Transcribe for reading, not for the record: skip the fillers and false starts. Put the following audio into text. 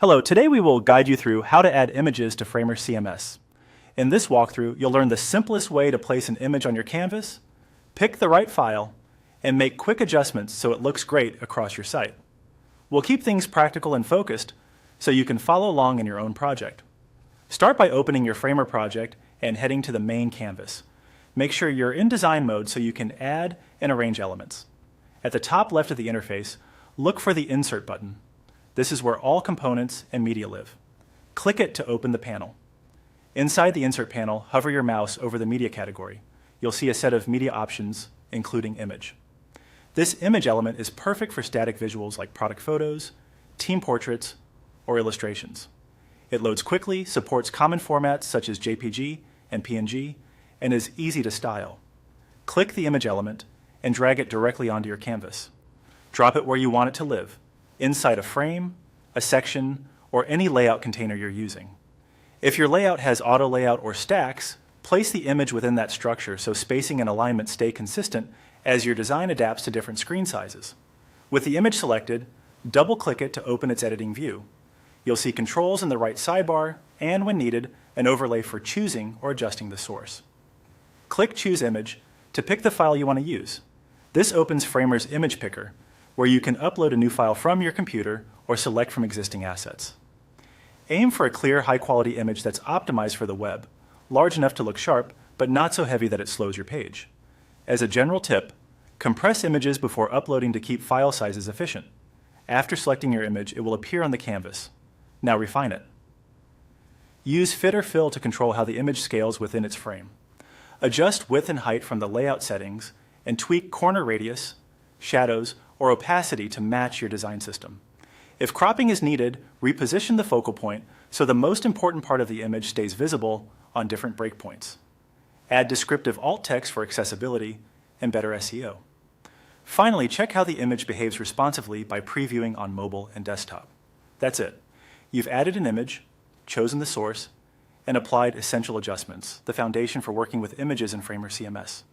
Hello, today we will guide you through how to add images to Framer CMS. In this walkthrough, you'll learn the simplest way to place an image on your canvas, pick the right file, and make quick adjustments so it looks great across your site. We'll keep things practical and focused so you can follow along in your own project. Start by opening your Framer project and heading to the main canvas. Make sure you're in design mode so you can add and arrange elements. At the top left of the interface, look for the Insert button. This is where all components and media live. Click it to open the panel. Inside the Insert panel, hover your mouse over the media category. You'll see a set of media options, including image. This image element is perfect for static visuals like product photos, team portraits, or illustrations. It loads quickly, supports common formats such as JPG and PNG, and is easy to style. Click the image element and drag it directly onto your canvas. Drop it where you want it to live, inside a frame, a section, or any layout container you're using. If your layout has auto layout or stacks, place the image within that structure so spacing and alignment stay consistent as your design adapts to different screen sizes. With the image selected, double-click it to open its editing view. You'll see controls in the right sidebar and, when needed, an overlay for choosing or adjusting the source. Click Choose Image to pick the file you want to use. This opens Framer's Image Picker, where you can upload a new file from your computer or select from existing assets. Aim for a clear, high-quality image that's optimized for the web, large enough to look sharp, but not so heavy that it slows your page. As a general tip, compress images before uploading to keep file sizes efficient. After selecting your image, it will appear on the canvas. Now refine it. Use Fit or Fill to control how the image scales within its frame. Adjust width and height from the layout settings and tweak corner radius, shadows, or opacity to match your design system. If cropping is needed, reposition the focal point so the most important part of the image stays visible on different breakpoints. Add descriptive alt text for accessibility and better SEO. Finally, check how the image behaves responsively by previewing on mobile and desktop. That's it. You've added an image, chosen the source, and applied essential adjustments, the foundation for working with images in Framer CMS.